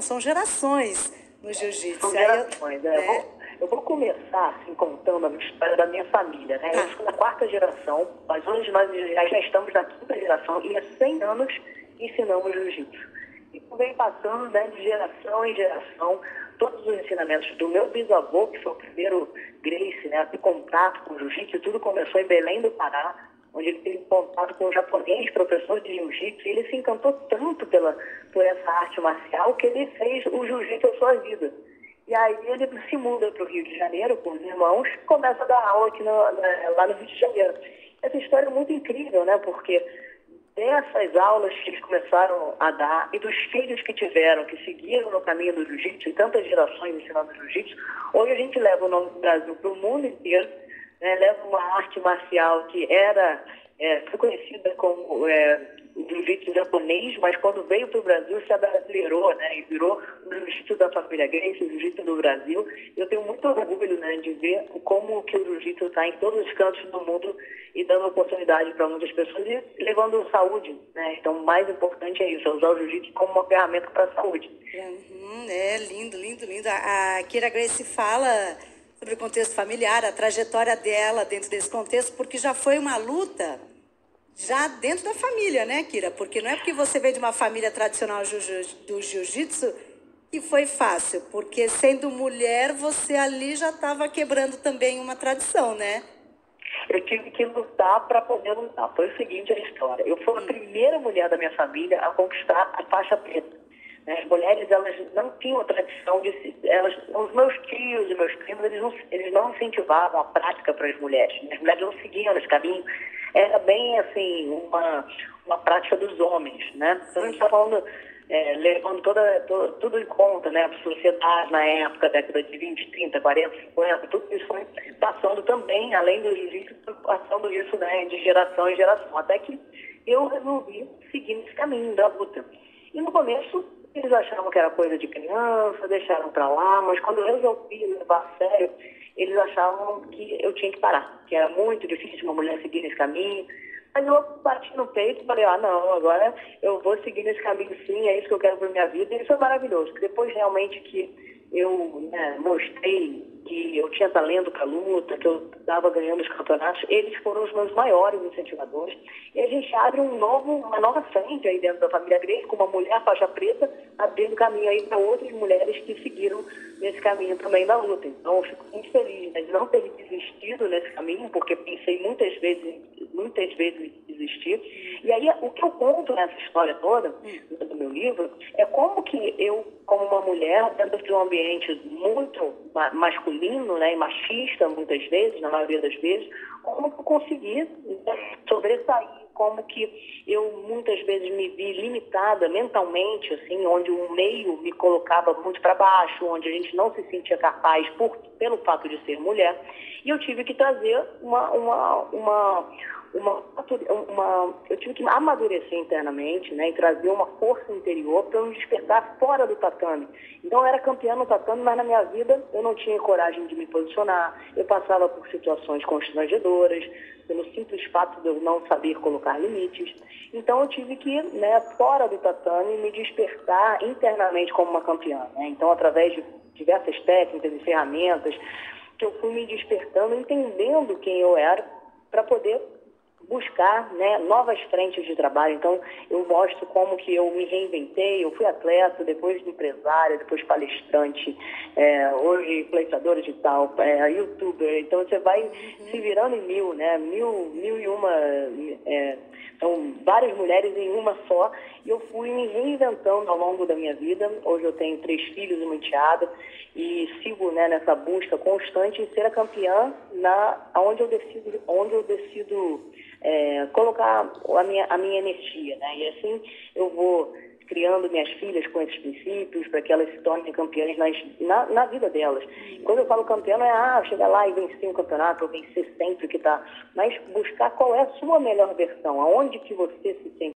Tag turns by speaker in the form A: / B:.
A: são gerações no jiu-jitsu.
B: São gerações, né? Eu vou começar assim, contando a história da minha família, né? Eu sou da 4ª geração, mas hoje nós já estamos na 5ª geração e há 100 anos ensinamos jiu-jitsu. E vem passando, né, de geração em geração todos os ensinamentos do meu bisavô, que foi o primeiro Gracie, né, a ter contato com o jiu-jitsu. Tudo começou em Belém do Pará, onde ele teve contato com um japonês, professor de jiu-jitsu, e ele se encantou tanto por essa arte marcial que ele fez o jiu-jitsu a sua vida. E aí ele se muda para o Rio de Janeiro com os irmãos e começa a dar aula aqui lá no Rio de Janeiro. Essa história é muito incrível, né? Porque dessas aulas que eles começaram a dar e dos filhos que tiveram, que seguiram no caminho do jiu-jitsu, e tantas gerações ensinando jiu-jitsu, hoje a gente leva o nome do Brasil para o mundo inteiro, né? Leva uma arte marcial que foi conhecida como o jiu-jitsu japonês, mas quando veio para o Brasil se abrasileirou, né? E virou o jiu-jitsu da família Gracie, o jiu-jitsu do Brasil. Eu tenho muito orgulho, né, de ver como que o jiu-jitsu está em todos os cantos do mundo e dando oportunidade para muitas pessoas e levando saúde, né? Então, o mais importante é isso, é usar o jiu-jitsu como uma ferramenta para a saúde.
A: Lindo, lindo, lindo. A Kyra Gracie fala sobre o contexto familiar, a trajetória dela dentro desse contexto, porque já foi uma luta já dentro da família, né, Kyra? Porque não é porque você veio de uma família tradicional do jiu-jitsu que foi fácil, porque sendo mulher, você ali já estava quebrando também uma tradição, né?
B: Eu tive que lutar para poder lutar. Foi o seguinte a história. Eu fui a primeira mulher da minha família a conquistar a faixa preta. As mulheres, elas não tinham a tradição de... Os meus tios e meus primos, eles não incentivavam a prática para as mulheres. As mulheres não seguiam esse caminho. Era bem, assim, uma prática dos homens, né? Então, a gente está falando, levando tudo em conta, né? A sociedade na época, década de 20, 30, 40, 50, tudo isso foi passando também, além do jiu-jitsu, passando isso, né, de geração em geração. Até que eu resolvi seguir nesse caminho da luta. E no começo, eles achavam que era coisa de criança, deixaram para lá, mas quando eu resolvi levar a sério, eles achavam que eu tinha que parar, que era muito difícil uma mulher seguir nesse caminho. Mas eu bati no peito e falei, não, agora eu vou seguir nesse caminho sim, é isso que eu quero para minha vida. E isso foi maravilhoso, porque depois realmente que eu, né, mostrei que eu tinha talento para luta, que eu estava ganhando os campeonatos, eles foram os meus maiores incentivadores. E a gente abre uma nova frente aí dentro da família Gracie, com uma mulher faixa preta, abrindo caminho aí para outras mulheres que seguiram nesse caminho também da luta. Então, eu fico muito feliz, né, de não ter desistido nesse caminho, porque pensei muitas vezes em desistir. E aí, o que eu conto nessa história toda, do meu livro, é como que eu, como uma mulher, dentro de um ambiente muito masculino, né, e machista, muitas vezes, na maioria das vezes, como que eu consegui, né, sobressair, como que eu muitas vezes me vi limitada mentalmente, assim, onde o meio me colocava muito para baixo, onde a gente não se sentia capaz pelo fato de ser mulher, e eu tive que trazer eu tive que amadurecer internamente, né, e trazer uma força interior para eu me despertar fora do tatame. Então eu era campeã no tatame, mas na minha vida eu não tinha coragem de me posicionar, eu passava por situações constrangedoras, pelo simples fato de eu não saber colocar limites. Então eu tive que, né, fora do tatame, me despertar internamente como uma campeã, né? Então, através de diversas técnicas e ferramentas, que eu fui me despertando, entendendo quem eu era, para poder buscar, né, novas frentes de trabalho. Então, eu mostro como que eu me reinventei, eu fui atleta, depois empresária, depois palestrante, hoje influenciadora digital, youtuber. Então, você vai se virando em mil e uma, são várias mulheres em uma só, e eu fui me reinventando ao longo da minha vida. Hoje eu tenho 3 filhos e uma enteada, e sigo, né, nessa busca constante em ser a campeã onde eu decido colocar a minha energia, né? E assim eu vou criando minhas filhas com esses princípios para que elas se tornem campeãs na vida delas. Quando eu falo campeã, não é chegar lá e vencer um campeonato ou vencer sempre que tá, mas buscar qual é a sua melhor versão, aonde que você se sente